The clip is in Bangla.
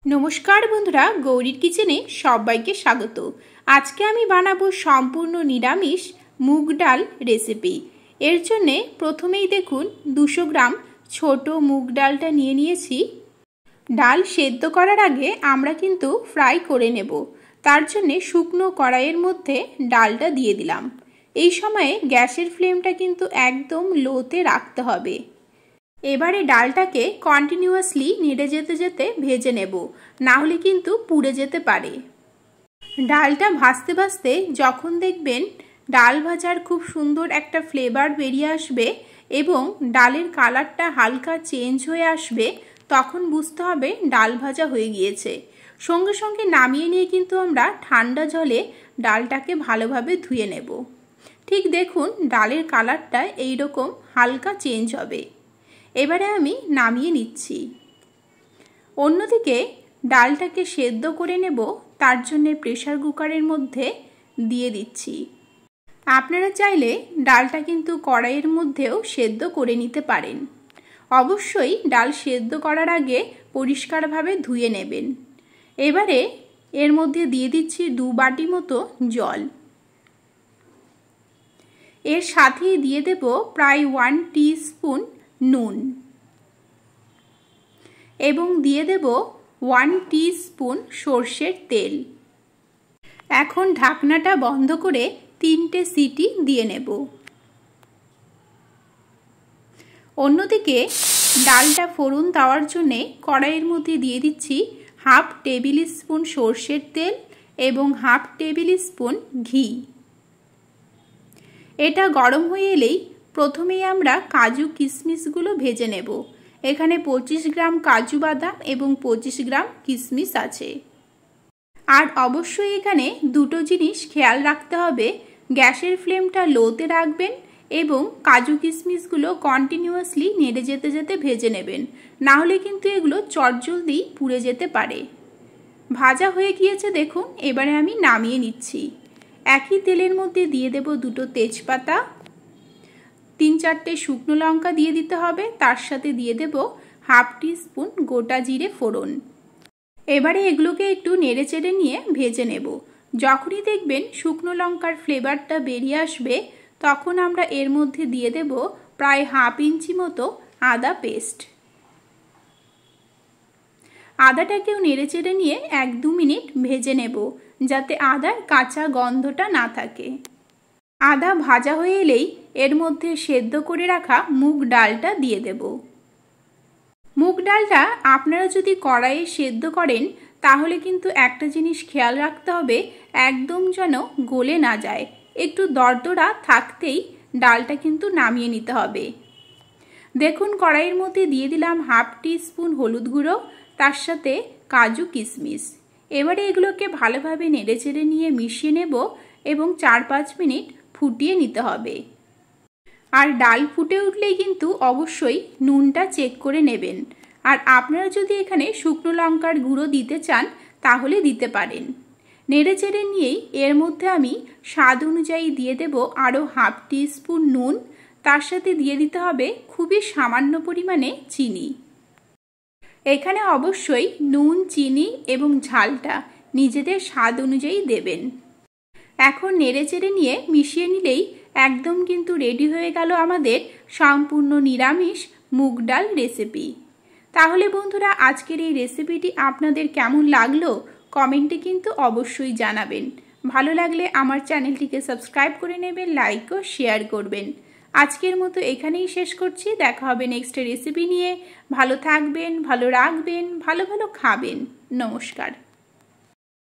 नमस्कार बंधुरा गौरीर किचेने सबाइके स्वागत। आज के आमी बानाबो सम्पूर्ण निरामिष मुग डाल रेसिपि। एर जन्य प्रथमेई देखुन 200 ग्राम छोटो मुग डालटा निये नियेछि। डाल सेদ্ধ करार आगे आमरा किन्तु फ्राई करे नेब। तार जन्य शुकनो कड़ाइयेर मध्य डालटा दिये दिलाम। एई समय ग्यासेर फ्लेमटा किन्तु एकदम लोते राखते हबे। एबारे डालटाके कन्टिन्यूअसलि नेड़े जेते जेते भेजे नेब, ना होले किन्तु पुड़े जेते पारे। डालटा भाजते भाजते जखन देखबेन डाल भाजार खूब सुंदर एकटा फ्लेवर बेरिये आसबे एबं डालेर कालारटा हालका चेंज हये आसबे, तखन बुझते हबे डाल भाजा हये गियेछे। संगे संगे नामिये निये किन्तु आमरा ठंडा जले डालटाके भालोभाबे धुये नेब। ठीक देखुन डालेर कालारटा एई रकम हालका चेंज हबे। एबारे आमी नामिये निচ্ছি। अन्यदिके डालटाके सेদ্ধ करे नेब, तार जन्य प्रेसार कुकारेर मध्य दिये दिচ্ছি। आपनारा चाइले डालटा किन्तु कड़ाइयेर मध्येও सेদ্ধ करे निते पारेन। अवश्यई डाल सेদ্ধ करार आगे परिष्कारभावे धुये नेबेन। एबारे एर मध्य दिये दिচ্ছি 2 बाटी मतो जल। एर साथेई दिये देब प्राय 1 टीस्पुन নুন এবং দিয়ে দেব 1 टीस्पुन সরষের তেল। এখন ঢাকনাটা বন্ধ করে 3টে সিটি দিয়ে নেব। অন্যদিকে ডালটা ফোড়ন দেওয়ার জন্য কড়াইয়ের মধ্যে দিয়ে দিচ্ছি হাফ টেবিল স্পুন সরষের তেল এবং হাফ টেবিল স্পুন ঘি। এটা গরম হয়ে এলেই प्रथमेই আমরা কাজু কিশমিশগুলো ভেজে নেব। এখানে 25 গ্রাম কাজু বাদাম এবং 25 গ্রাম কিশমিশ আছে। আর অবশ্যই এখানে দুটো জিনিস খেয়াল রাখতে হবে, গ্যাসের ফ্লেমটা লোতে রাখবেন এবং কাজু কিশমিশগুলো কন্টিনিউয়াসলি নেড়ে যেতে যেতে ভেজে নেবেন, না হলে কিন্তু এগুলো চটজলদি পুড়ে যেতে পারে। ভাজা হয়ে গিয়েছে দেখুন। এবারে আমি নামিয়ে নিচ্ছি। একই তেলের মধ্যে দিয়ে দেব দুটো তেজপাতা, 3-4টে শুকনো লঙ্কা দিয়ে দিতে হবে। তার সাথে দিয়ে দেব হাফ টিস্পুন গোটা জিরে ফোড়ন। এবারে এগুলোকে একটু নেড়েচেড়ে নিয়ে ভেজে নেব। যখনই দেখবেন শুকনো লঙ্কার ফ্লেভারটা বেরিয়ে আসবে, তখন আমরা এর মধ্যে দিয়ে দেব প্রায় হাফ ইঞ্চি মতো আদা পেস্ট। আদাটাকেও নেড়েচেড়ে নিয়ে 1-2 মিনিট ভেজে নেব, যাতে আদার কাঁচা গন্ধটা না থাকে। আদা ভাজা হয়ে এলেই এর মধ্যে সেদ্ধ করে রাখা মুগ ডালটা দিয়ে দেব। মুগ ডালটা আপনারা যদি কড়াইয়ে সেদ্ধ করেন, তাহলে কিন্তু একটা জিনিস খেয়াল রাখতে হবে, একদম যেন গলে না যায়। একটু দরদরা থাকতেই ডালটা কিন্তু নামিয়ে নিতে হবে। দেখুন কড়াইয়ের মধ্যে দিয়ে দিলাম হাফ টিস্পুন হলুদ গুঁড়ো, তার সাথে কাজু কিশমিশ। এবারে এগুলোকে ভালোভাবে নেড়েচেড়ে নিয়ে মিশিয়ে নেব এবং 4-5 মিনিট ফুটিয়ে নিতে হবে। আর ডাল ফুটে উঠলেই কিন্তু অবশ্যই নুনটা চেক করে নেবেন। আর আপনারা যদি এখানে শুকনো লঙ্কার গুঁড়ো দিতে চান, তাহলে দিতে পারেন। নেড়েচেড়ে নিয়েই এর মধ্যে আমি স্বাদ অনুযায়ী দিয়ে দেব আরও হাফ টিস্পুন নুন। তার সাথে দিয়ে দিতে হবে খুবই সামান্য পরিমাণে চিনি। এখানে অবশ্যই নুন, চিনি এবং ঝালটা নিজেদের স্বাদ অনুযায়ী দেবেন। এখন নেড়েচেড়ে নিয়ে মিশিয়ে নিলেই একদম কিন্তু রেডি হয়ে গেল আমাদের সম্পূর্ণ নিরামিষ মুগ ডাল রেসিপি। তাহলে বন্ধুরা, আজকের এই রেসিপিটি আপনাদের কেমন লাগলো কমেন্টে কিন্তু অবশ্যই জানাবেন। ভালো লাগলে আমার চ্যানেলটিকে সাবস্ক্রাইব করে নেবেন, লাইক ও শেয়ার করবেন। আজকের মতো এখানেই শেষ করছি। দেখা হবে নেক্সট রেসিপি নিয়ে। ভালো থাকবেন, ভালো রাখবেন, ভালো ভালো খাবেন। নমস্কার।